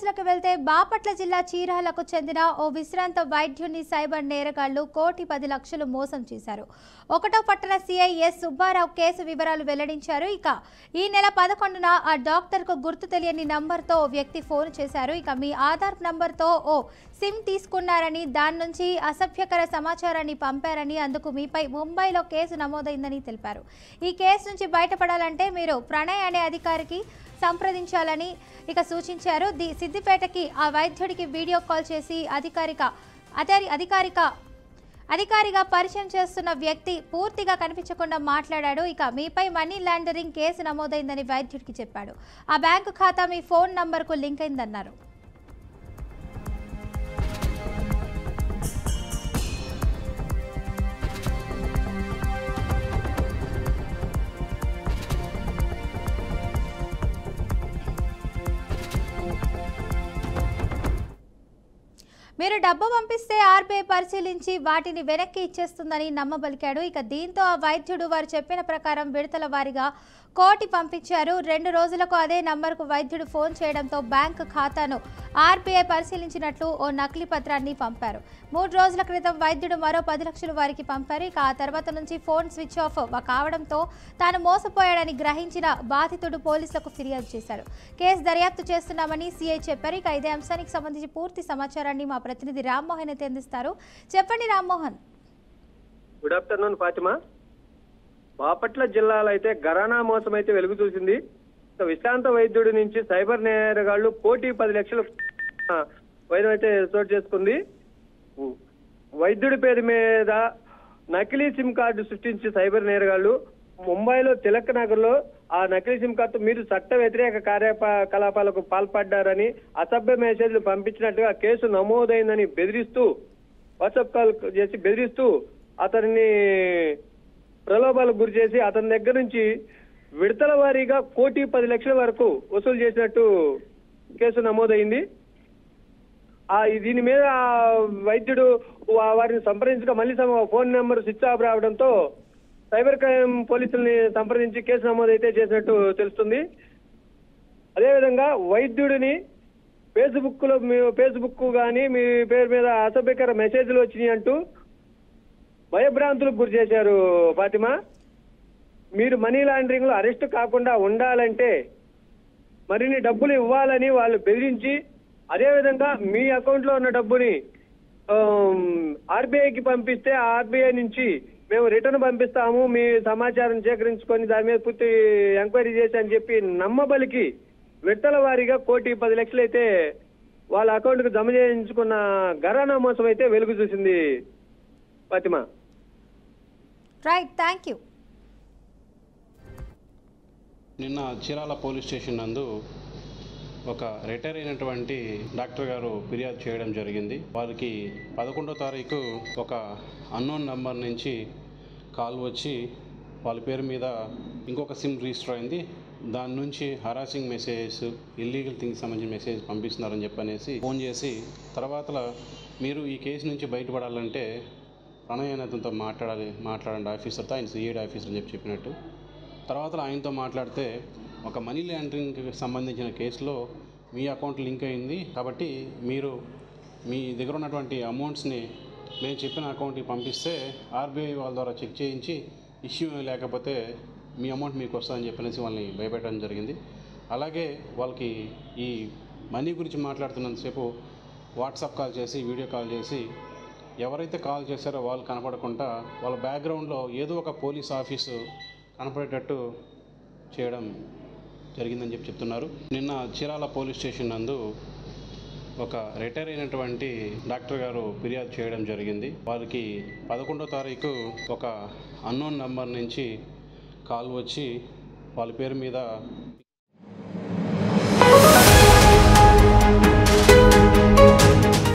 న్యూస్లకు వెళ్తే బాపట్ల జిల్లా చీరాలకు చెందిన ఓ విశ్రాంత వైద్యుని సైబర్ నేరగాళ్లు 1,10,00,000 మోసం చేశారు. ఒకటో పట్టణ సిఐ ఎస్ సుబ్బారావు కేసు వివరాలు వెల్లడించారు. ఇక ఈ నెల 11న ఆ డాక్టర్కు గుర్తు తెలియని నంబర్తో ఓ వ్యక్తి ఫోన్ చేశారు. ఇక మీ ఆధార్ నంబర్తో ఓ సిమ్ తీసుకున్నారని, దాని నుంచి అసభ్యకర సమాచారాన్ని పంపారని, అందుకు మీపై ముంబైలో కేసు నమోదైందని తెలిపారు. ఈ కేసు నుంచి బయటపడాలంటే మీరు ప్రణయ్ అనే అధికారికి సంప్రదించాలని ఇక సూచించారు. సిద్దిపేటకి ఆ వైద్యుడికి వీడియో కాల్ చేసి అధికారిగా పరిచయం చేస్తున్న వ్యక్తి పూర్తిగా కనిపించకుండా మాట్లాడాడు. ఇక మీపై మనీ లాండరింగ్ కేసు నమోదైందని వైద్యుడికి చెప్పాడు. ఆ బ్యాంకు ఖాతా మీ ఫోన్ నంబర్కు లింక్ అయిందన్నారు. మీరు డబ్బు పంపిస్తే ఆర్బీఐ పరిశీలించి వాటిని వెనక్కి ఇచ్చేస్తుందని నమ్మబలికాడు. ఇక దీంతో ఆ వైద్యుడు వారు చెప్పిన ప్రకారం విడతల వారీగా 1,00,00,000 పంపించారు. 2 రోజులకు అదే నంబర్కు వైద్యుడు ఫోన్ చేయడంతో బ్యాంకు ఖాతాను ఆర్బీఐ పరిశీలించినట్లు ఓ నకిలీ పత్రాన్ని పంపారు. 3 రోజుల క్రితం వైద్యుడు మరో 10 లక్షలు వారికి పంపారు. ఇక ఆ తర్వాత నుంచి ఫోన్ స్విచ్ ఆఫ్ కావడంతో తాను మోసపోయాడని గ్రహించిన బాధితుడు పోలీసులకు ఫిర్యాదు చేశారు. కేసు దర్యాప్తు చేస్తున్నామని సీఐ చెప్పారు. ఇక ఇదే అంశానికి సంబంధించి పూర్తి సమాచారాన్ని మా ప్రతినిధి రామ్మోహన్ అయితే అందిస్తారు. చెప్పండి రామ్మోహన్. Good afternoon Fatima. బాపట్ల జిల్లాలో అయితే ఘరానా మోసం అయితే వెలుగు చూసింది. విశ్రాంత వైద్యుడి నుంచి సైబర్ నేరగాళ్లు 1,10,00,000 వైద్యం అయితే చోటు చేసుకుంది. వైద్యుడి పేరు మీద నకిలీ సిమ్ కార్డు సృష్టించి సైబర్ నేరగాళ్లు ముంబైలో తిలక్ నగర్ లో ఆ నకిలీ సిమ్ కార్డు మీరు చట్ట వ్యతిరేక కార్యకలాపాలకు పాల్పడ్డారని అసభ్య మెసేజ్లు పంపించినట్టుగా కేసు నమోదైందని బెదిరిస్తూ వాట్సాప్ కాల్ చేసి బెదిరిస్తూ అతన్ని ప్రలోభాలకు గురి చేసి అతని దగ్గర నుంచి విడతల వారీగా 1,10,00,000 వరకు వసూలు చేసినట్టు కేసు నమోదైంది. దీని మీద వైద్యుడు వారిని సంప్రదించగా మళ్ళీ ఫోన్ నెంబర్ స్విచ్ ఆఫ్ రావడంతో సైబర్ క్రైమ్ పోలీసుల్ని సంప్రదించి కేసు నమోదైతే చేసినట్టు తెలుస్తుంది. అదేవిధంగా వైద్యుడిని ఫేస్బుక్ కానీ మీ పేరు మీద అసభ్యకర మెసేజ్లు వచ్చినాయి అంటూ భయభ్రాంతులకు గురి చేశారు ఫాతిమా. మీరు మనీ లాండరింగ్ లో అరెస్ట్ కాకుండా ఉండాలంటే మరిన్ని డబ్బులు ఇవ్వాలని వాళ్ళు బెదిరించి, అదేవిధంగా మీ అకౌంట్ లో ఉన్న డబ్బుని ఆర్బీఐకి పంపిస్తే ఆర్బీఐ నుంచి మేము రిటర్న్ పంపిస్తాము, మీ సమాచారం సేకరించుకొని దాని మీద పూర్తి ఎంక్వైరీ చేసి అని చెప్పి నమ్మబలికి విడతల వారీగా 1,10,00,000 అయితే వాళ్ళ అకౌంట్ కు జమ చేయించుకున్న ఘరానా మోసం అయితే వెలుగు చూసింది ఫాతిమా. Right, thank you. నిన్న చీరాల పోలీస్ స్టేషన్ నందు ఒక రిటైర్ అయినటువంటి డాక్టర్ గారు ఫిర్యాదు చేయడం జరిగింది. వారికి 11వ తారీఖు ఒక అన్నోన్ నంబర్ నుంచి కాల్ వచ్చి వాళ్ళ పేరు మీద ఇంకొక సిమ్ రిజిస్టర్ అయింది, దాని నుంచి హరాసింగ్ మెసేజెస్, ఇల్లీగల్ థింగ్స్ సంబంధించిన మెసేజ్ పంపిస్తున్నారని చెప్పనేసి ఫోన్ చేసి, తర్వాత మీరు ఈ కేసు నుంచి బయటపడాలంటే ప్రణయ్ అనే అతనితో మాట్లాడండి ఆఫీసర్తో, ఆయన సిఐడి ఆఫీసర్ అని చెప్పినట్టు. తర్వాత ఆయనతో మాట్లాడితే ఒక మనీ లాండరింగ్కి సంబంధించిన కేసులో మీ అకౌంట్ లింక్ అయింది కాబట్టి మీరు మీ దగ్గర ఉన్నటువంటి అమౌంట్స్ని మేము చెప్పిన అకౌంట్కి పంపిస్తే ఆర్బీఐ వాళ్ళ ద్వారా చెక్ చేయించి ఇష్యూ లేకపోతే మీ అమౌంట్ మీకు వస్తుందని చెప్పనేసి వాళ్ళని భయపెట్టడం జరిగింది. అలాగే వాళ్ళకి ఈ మనీ గురించి మాట్లాడుతున్నంతసేపు వాట్సాప్ కాల్ చేసి, వీడియో కాల్ చేసి ఎవరైతే కాల్ చేశారో వాళ్ళు కనపడకుండా వాళ్ళ బ్యాక్గ్రౌండ్లో ఏదో ఒక పోలీస్ ఆఫీసు కనపడేటట్టు చేయడం జరిగిందని చెప్తున్నారు. నిన్న చీరాల పోలీస్ స్టేషన్ నందు ఒక రిటైర్ అయినటువంటి డాక్టర్ గారు ఫిర్యాదు చేయడం జరిగింది. వారికి 11వ తారీఖు ఒక అన్నోన్ నంబర్ నుంచి కాల్ వచ్చి వాళ్ళ పేరు మీద